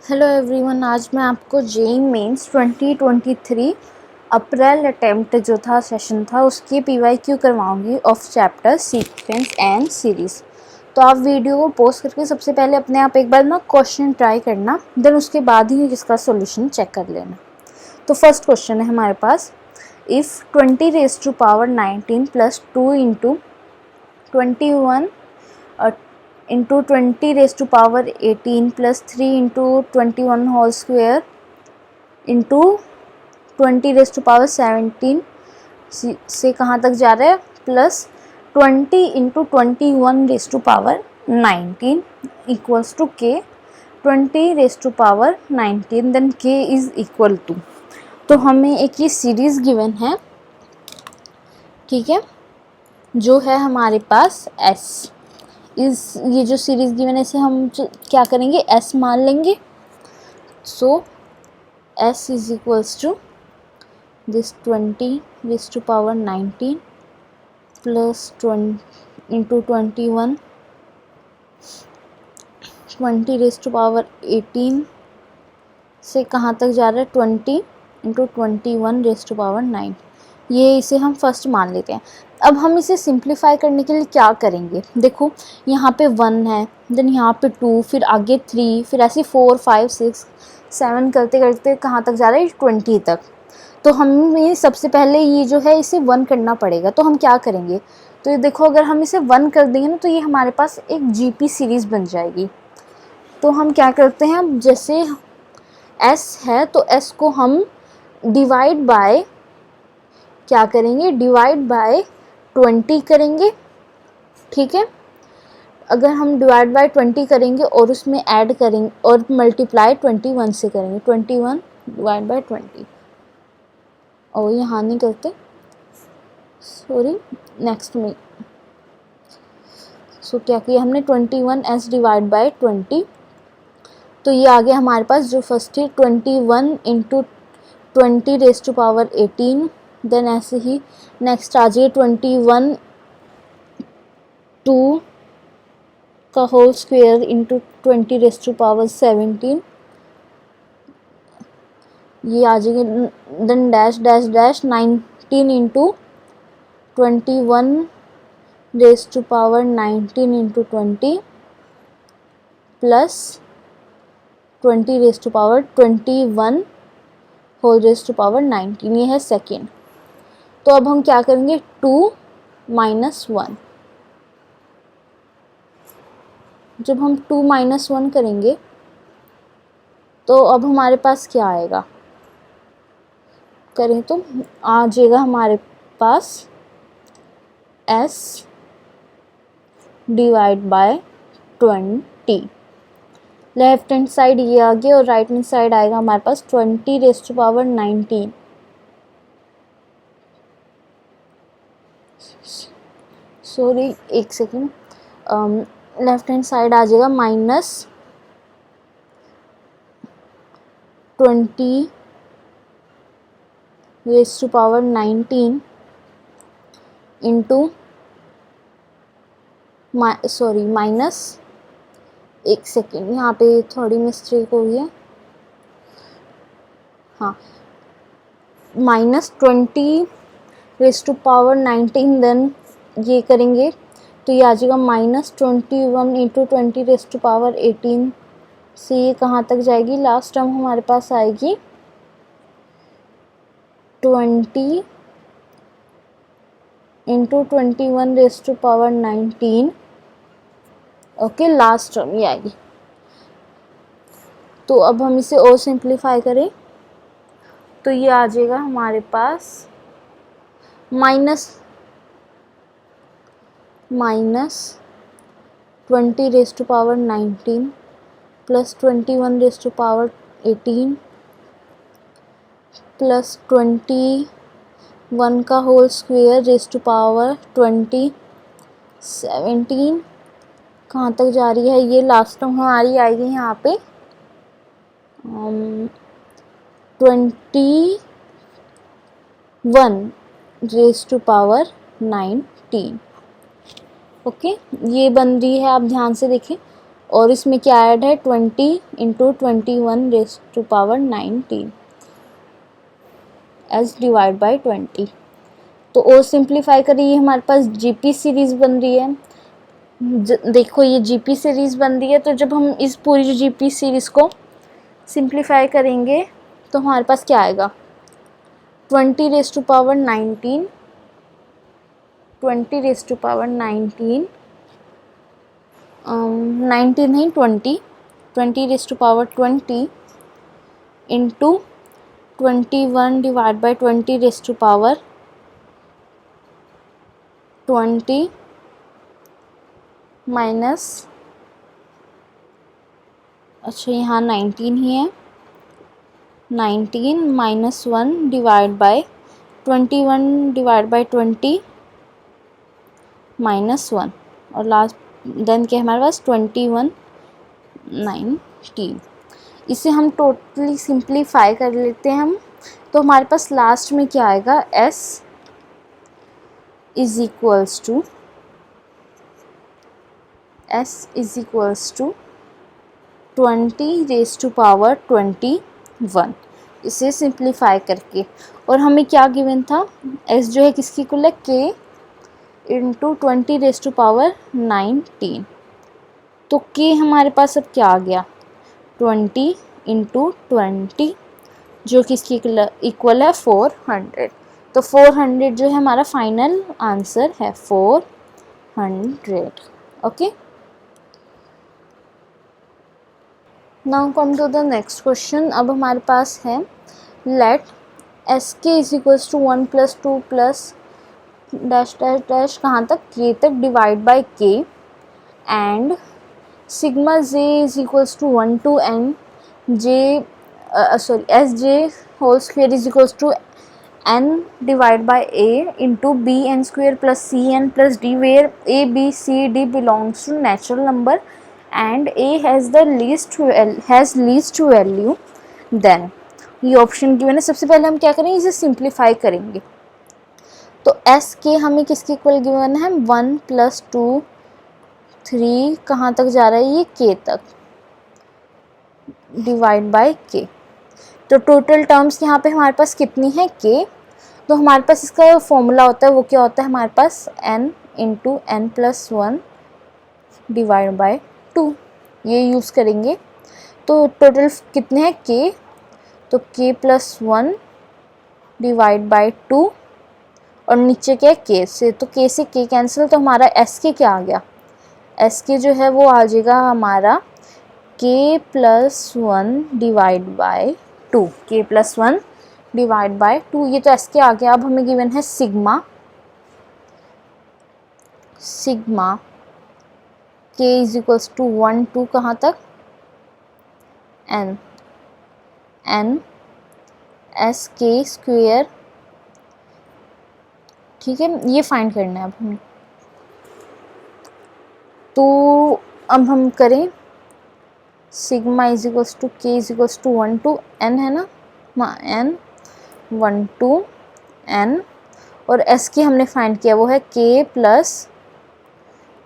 Hello everyone, आज मैं आपको जेईई मेंस 2023 अप्रैल अटेम्प्ट जो था सेशन था उसकी पीवाईक्यू करवाऊंगी of chapter sequence and series. तो आप वीडियो को पॉज करके सबसे पहले अपने आप एक बार ना क्वेश्चन ट्राई करना, देन उसके बाद ही इसका सॉल्यूशन चेक कर लेना। तो फर्स्ट क्वेश्चन है हमारे पास, if 20 raise to power 19 plus 2 into 21 into 20 raised to power 18 plus 3 into 21 whole square into 20 raised to power 17 से कहाँ तक जा रहा है, plus 20 into 21 raise to power 19 equals to k 20 raise to power 19, then k is equal to. तो हमें एक ये सीरीज़ गिवन है, ठीक है, जो है हमारे पास एस। ये जो सीरीज़ गिवन है इसे हम क्या करेंगे, एस मान लेंगे। So S is equals to this 20 raise to power 19 plus 20 into 21 20 raise to power 18 से कहाँ तक जा रहा है, 20 इंटू 21 रेज़ टू पावर 9। ये इसे हम फर्स्ट मान लेते हैं। अब हम इसे सिंप्लीफाई करने के लिए क्या करेंगे, देखो यहाँ पे 1 है, देन यहाँ पे 2, फिर आगे 3, फिर ऐसे 4 5 6 7 करते करते कहाँ तक जा रहा है, 20 तक। तो हमें सबसे पहले ये जो है इसे 1 करना पड़ेगा। तो हम क्या करेंगे, तो ये देखो अगर हम इसे 1 कर देंगे ना तो ये हमारे पास एक जीपी सीरीज़ बन जाएगी। तो हम क्या करते हैं, जैसे एस है तो एस को हम डिवाइड बाय क्या करेंगे, डिवाइड बाय 20 करेंगे, ठीक है। अगर हम डिवाइड बाय 20 करेंगे और उसमें ऐड करेंगे और मल्टीप्लाई 21 से करेंगे, 21 डिवाइड बाय 20, और यहाँ नहीं करते, सॉरी, नेक्स्ट में। सो क्या किया हमने, 21 एस डिवाइड बाय 20। तो ये आ गया हमारे पास जो फर्स्ट है 21 into 20 raise to power 18, then ऐसे ही नेक्स्ट आ जाइए 21 2 का whole square into 20 raise to power 17, ये आ जाएगी, then dash dash dash 19 into 21 raise to power 19 into 20 plus 20 raise to power 21 whole raise to power 19, ये है सेकेंड। तो अब हम क्या करेंगे, 2 माइनस 1। जब हम 2 माइनस 1 करेंगे तो अब हमारे पास क्या आएगा, करें तो आ जाएगा हमारे पास s divide by 20। Left hand side ये आ गया और राइट हैंड साइड आएगा हमारे पास 20 रेज़ टू पावर 19। सॉरी एक सेकेंड, लेफ्ट हैंड साइड आ जाएगा minus 20 raise to power 19 into sorry minus, एक सेकेंड यहाँ पे थोड़ी मिस्टेक हो गई है, हाँ, minus 20 raise to power 19, then ये करेंगे तो ये आ जाएगा minus 21 into 20 raise to power 18 से ये कहाँ तक जाएगी, लास्ट टर्म हमारे पास आएगी 20 into 21 raise to power 19, okay, last term ये आएगी। तो अब हम इसे और सिंप्लीफाई करें तो ये आ जाएगा हमारे पास minus 20 raise to power 19 plus 21 raise to power 18 plus 21 का whole square raise to power 20 17, कहाँ तक जा रही है, ये लास्ट टर्म हमारी आएगी यहाँ पे 21 रेज़ टू पावर 19, ओके, ये बन रही है, आप ध्यान से देखें और इसमें क्या ऐड है 20 इंटू 21⁻19 एज डिवाइड बाई 20। तो और सिंप्लीफाई करिए, हमारे पास जीपी सीरीज़ बन रही है। देखो ये जीपी सीरीज़ बन रही है, तो जब हम इस पूरी जीपी सीरीज़ को सिंप्लीफाई करेंगे तो हमारे पास क्या आएगा 20⁻19 20⁻19 19 नहीं 20 इंटू 21 डिवाइड बाई 20 माइनस, अच्छा यहाँ 19 ही है, 19 minus 1 divide by 21 divide by 20 minus 1 और लास्ट देन क्या है हमारे पास 21/19। इसे हम टोटली सिंप्लीफाई कर लेते हैं हम, तो हमारे पास लास्ट में क्या आएगा s इज इक्वल्स टू 20⁻21। इसे सिंप्लीफाई करके, और हमें क्या गिवन था s जो है किसकी इक्वल है k इंटू 20⁻19। तो k हमारे पास अब क्या आ गया 20 इंटू 20 जो कि इसकी इक्वल है 400। तो 400 जो है हमारा फाइनल आंसर है 400। Okay, now come to the next question. अब हमारे पास है let s k is equals to 1 + 2 + dash dash dash कहाँ तक k तक divide by k and sigma j is equals to 1 to n j s j whole square is equals to n divide by a into b n square plus c n plus d, where a b c d belongs to natural number and a has least value, then ये option given है। सबसे पहले हम क्या करेंगे, इसे simplify करेंगे। तो s के हमें किसके इक्वल गिवन है 1 + 2 3 कहाँ तक जा रहा है ये k तक डिवाइड बाई k। तो टोटल टर्म्स यहाँ पे हमारे पास कितनी है k, तो हमारे पास इसका फॉर्मूला होता है वो क्या होता है हमारे पास n into n + 1 divide by 2, ये यूज़ करेंगे। तो टोटल कितने हैं k, तो k + 1 डिवाइड बाई 2 और नीचे क्या है k से, तो k से k कैंसिल, तो हमारा s के क्या आ गया s के जो है वो आ जाएगा हमारा k + 1 divide by 2, k + 1 divide by 2, ये तो s के आ गया। अब हमें गिवन है sigma k is equals to 1 to कहाँ तक n s k स्क्वेयर, ठीक है, ये फाइंड करना है अब हमें। तो अब हम करें sigma is equals to k is equals to 1 to n है ना, n 1 to n, और s की हमने फाइंड किया वो है k +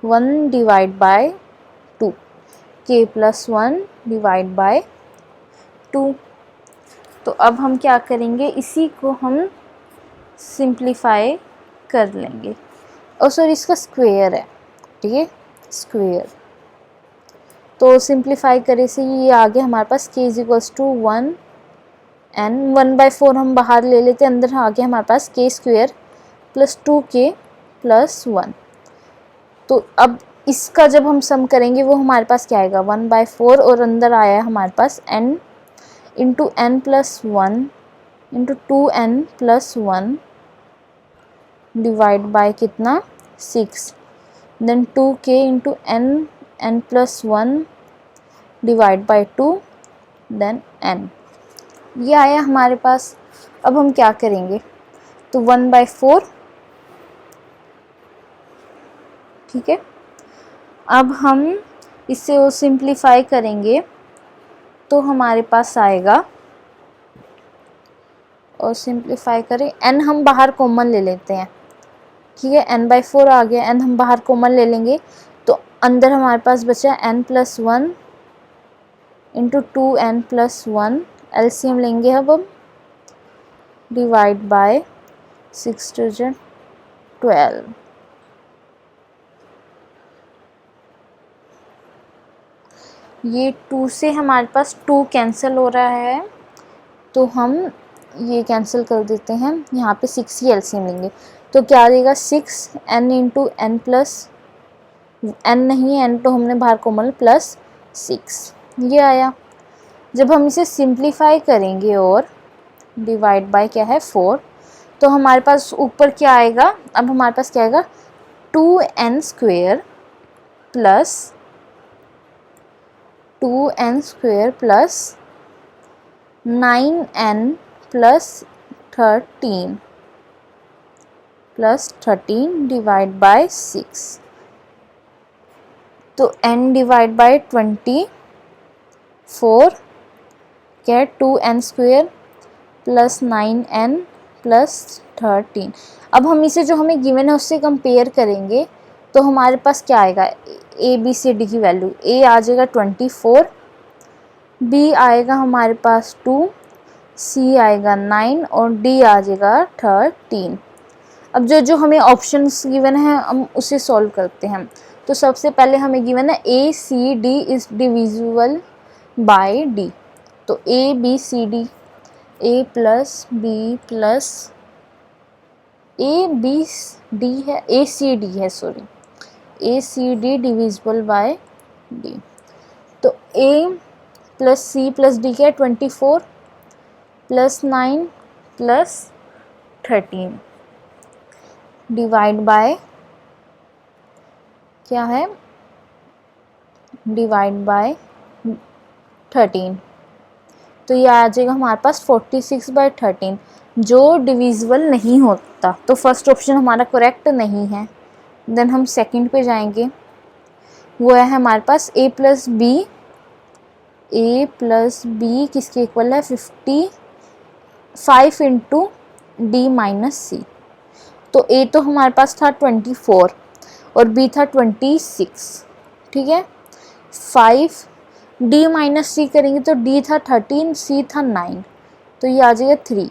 1 divide by 2, k + 1 divide by 2। तो अब हम क्या करेंगे, इसी को हम सिंप्लीफाई कर लेंगे, और सॉरी इसका स्क्वायर है, ठीक है, स्क्वायर। तो सिंप्लीफाई करे से ये आ गया हमारे पास k is equals to 1 n 1/4 हम बाहर ले लेते, अंदर आ गया हमारे पास k स्क्वायर प्लस 2k + 1। तो अब इसका जब हम सम करेंगे वो हमारे पास क्या आएगा 1/4 और अंदर आया है हमारे पास n into n + 1 into 2n + 1 divide by कितना 6, then 2k into n + 1 divide by 2 then n, ये आया हमारे पास। अब हम क्या करेंगे, तो 1/4, ठीक है। अब हम इसे वो सिंप्लीफाई करेंगे तो हमारे पास आएगा, और सिंप्लीफाई करें n हम बाहर कॉमन ले लेते हैं, ठीक है, n/4 आ गया, n हम बाहर कॉमन ले लेंगे तो अंदर हमारे पास बचा n+1 इंटू 2n+1, एलसीएम लेंगे अब हम, डिवाइड बाय 6 2 12। ये 2 से हमारे पास 2 कैंसिल हो रहा है, तो हम ये कैंसिल कर देते हैं, यहाँ पे 6 ही एलसीएम लेंगे। तो क्या आ जाएगा 6n into n plus n नहीं है, n तो हमने बाहर कॉमन प्लस 6, ये आया। जब हम इसे सिंप्लीफाई करेंगे और डिवाइड बाय क्या है 4, तो हमारे पास ऊपर क्या आएगा, अब हमारे पास क्या आएगा 2n square plus 9n plus 13 divide by 6। तो n डिवाइड बाय 24 क्या है 2n square plus 9n plus 13। अब हम इसे जो हमें गिवन है उससे कंपेयर करेंगे, तो हमारे पास क्या आएगा ए बी सी डी की वैल्यू, ए आ जाएगा 24, बी आएगा हमारे पास 2, सी आएगा 9 और डी आ जाएगा 13। अब जो हमें ऑप्शंस गिवन है हम उसे सॉल्व करते हैं। तो सबसे पहले हमें गिवन है A C D is divisible by D, तो A B C D, A plus B plus A B D है, ए सी डी है sorry, A C D divisible by D. तो A plus C plus D क्या है 24 plus 9 plus 13 divide by क्या है, divide by 13। तो ये आ जाएगा हमारे पास 46/13, जो डिविजिबल नहीं होता। तो फर्स्ट ऑप्शन हमारा करेक्ट नहीं है। देन हम सेकंड पे जाएंगे, वो है हमारे पास a प्लस बी किसके इक्वल है 55 इंटू डी माइनस सी। तो a तो हमारे पास था 24 और b था 26, ठीक है। 5 d माइनस सी करेंगे तो d था 13, c था 9, तो ये आ जाएगा 3।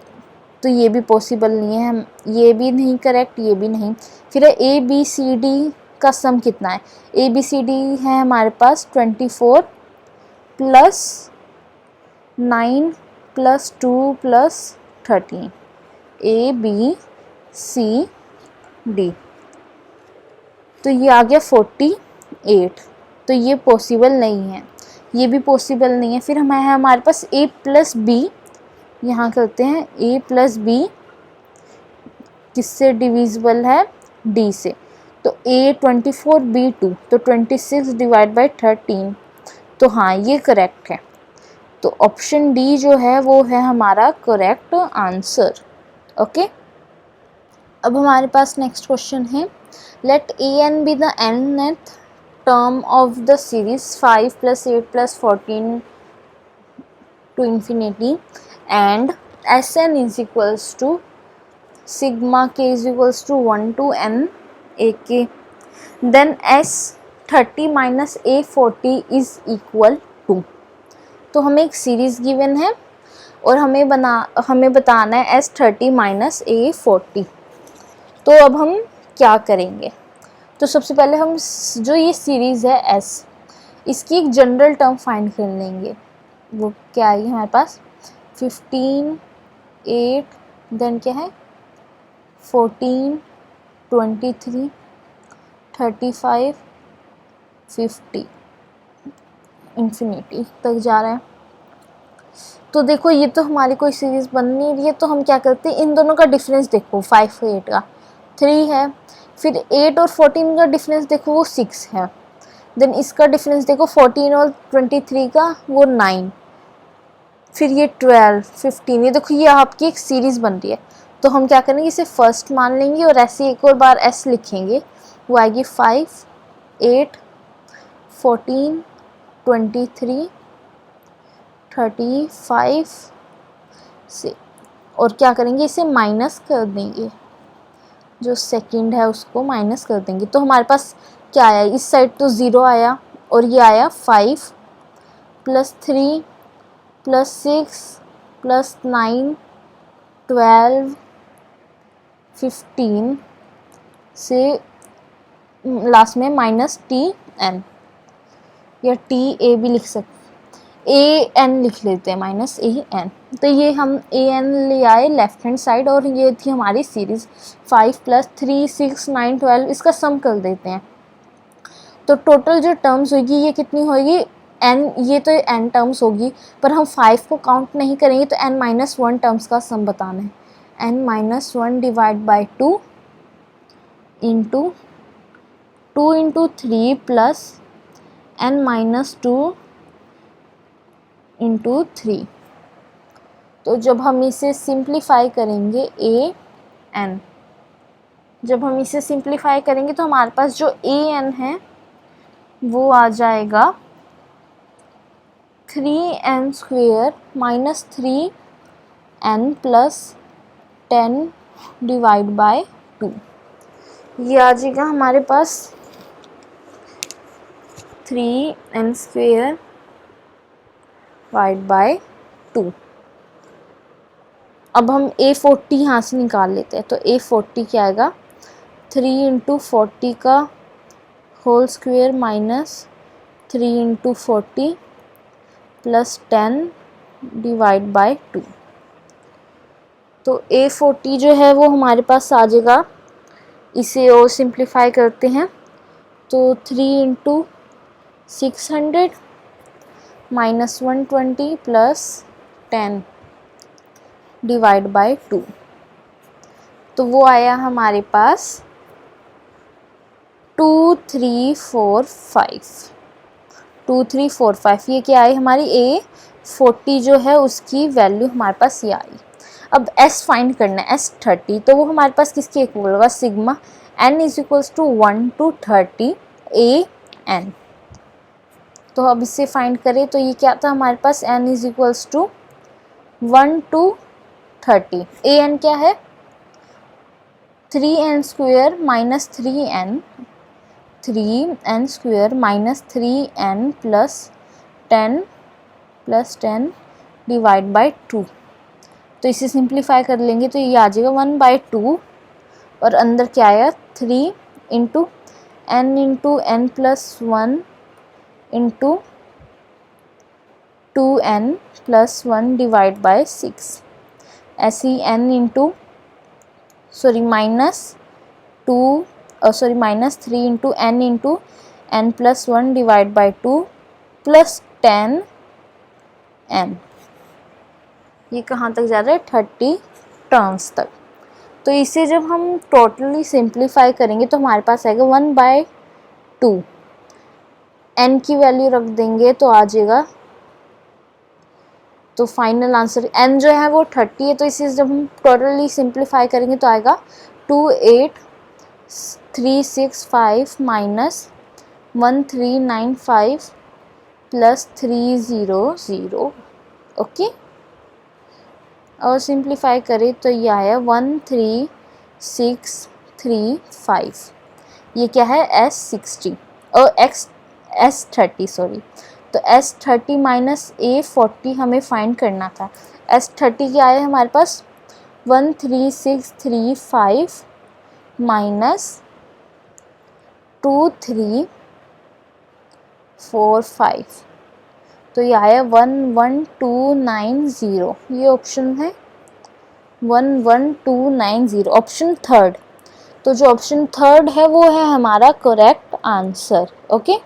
तो ये भी पॉसिबल नहीं है, हम ये भी नहीं करेक्ट, ये भी नहीं। फिर ए बी सी डी का सम कितना है, ए बी सी डी है हमारे पास 24 plus 9 plus 2 plus 13, A B C D. तो ये आ गया 48, तो ये पॉसिबल नहीं है, ये भी पॉसिबल नहीं है। फिर हमारे पास a प्लस बी, यहाँ करते हैं a प्लस बी किससे डिविजिबल है d से, तो a 24 b 2, तो 26 डिवाइड बाई 13। तो हाँ ये करेक्ट है, तो ऑप्शन डी जो है वो है हमारा करेक्ट आंसर। ओके, अब हमारे पास नेक्स्ट क्वेश्चन है, let a n be the nth term of the series 5 plus 8 plus 14 to infinity and Sn is equals to sigma k is equals to 1 to n ak, then S30 minus A40 is equal to। तो हमें एक series given है और हमें बताना है S30 minus A40। तो अब हम क्या करेंगे, तो सबसे पहले हम जो ये सीरीज़ है S, इसकी एक जनरल टर्म फाइंड कर लेंगे। वो क्या आएगी हमारे पास 15 8 देन क्या है 14 23 35 50 इन्फिनिटी तक जा रहा है। तो देखो ये तो हमारी कोई सीरीज़ बन नहीं रही है, तो हम क्या करते हैं, इन दोनों का डिफरेंस देखो 5 और 8 का 3 है, फिर 8 और 14 का डिफरेंस देखो वो 6 है, देन इसका डिफरेंस देखो 14 और 23 का वो 9, फिर ये 12 15, ये देखो ये आपकी एक सीरीज़ बन रही है। तो हम क्या करेंगे, इसे फर्स्ट मान लेंगे और ऐसे एक और बार एस लिखेंगे, वो आएगी 5 8 14 23 35 से, और क्या करेंगे इसे माइनस कर देंगे, जो सेकंड है उसको माइनस कर देंगे। तो हमारे पास क्या आया, इस साइड तो 0 आया और ये आया 5 प्लस 3 प्लस 6 प्लस 9 12 15 से लास्ट में माइनस टी एन, या टी ए भी लिख सकते, ए एन लिख लेते हैं, माइनस ए एन। तो ये हम ए एन ले आए लेफ्ट हैंड साइड और ये थी हमारी सीरीज़ 5 प्लस 3 6 9 12, इसका सम कर देते हैं। तो टोटल जो टर्म्स होगी ये कितनी होगी, एन, ये तो एन टर्म्स होगी पर हम 5 को काउंट नहीं करेंगे तो एन माइनस 1 टर्म्स का सम बताना है। N minus 1 divide by 2 into 2 into 3 plus n minus 2 into 3। तो जब हम इसे सिंप्लीफाई करेंगे ए एन, जब हम इसे सिंप्लीफाई करेंगे तो हमारे पास जो ए एन है वो आ जाएगा 3n square minus 3n plus 10 divide by 2। ये आ जाएगा हमारे पास 3n स्क्वेयर डिवाइड बाय 2। अब हम A40 यहाँ से निकाल लेते हैं, तो A40 क्या आएगा, 3 इंटू 40 का whole square minus 3 into 40 plus 10 divide by 2। तो A40 जो है वो हमारे पास आ जाएगा, इसे और सिंप्लीफाई करते हैं तो 3 into 600 minus 120 plus 10 divide by 2। तो वो आया हमारे पास 2345। 2345 ये क्या आई हमारी A40 जो है उसकी वैल्यू हमारे पास ये आई। अब S फाइंड करना है, S30, तो वो हमारे पास किसके इक्वल होगा, sigma n is equals to 1 to 30 AN। तो अब इसे फाइंड करें तो ये क्या था हमारे पास, n is equals to 1 to 30। AN क्या है, 3n square minus 3n square minus 3n plus 10 divide by 2। तो इसे सिंप्लीफाई कर लेंगे तो ये आ जाएगा 1/2 और अंदर क्या आया 3 into n plus 1 into 2n plus 1 divide by 6। ऐसे ही n into minus 3 into n plus 1 divide by 2 plus 10n। ये कहाँ तक जा रहा है, 30 टर्म्स तक। तो इसे जब हम टोटली सिंप्लीफाई करेंगे तो हमारे पास आएगा 1/2। n की वैल्यू रख देंगे तो आ जाएगा, तो फाइनल आंसर n जो है वो 30 है। तो इसे जब हम टोटली सिंप्लीफाई करेंगे तो आएगा 28365 माइनस 1395 प्लस 300। ओके, और सिंप्लीफाई करें तो ये आया 13635। ये क्या है, S60 और S30 सॉरी। तो S30 माइनस A40 हमें फाइंड करना था। S30 क्या आया हमारे पास, 13635 माइनस 2345, तो ये आया 11290। ये ऑप्शन है 11290, ऑप्शन थर्ड। तो जो ऑप्शन थर्ड है वो है हमारा करेक्ट आंसर। ओके।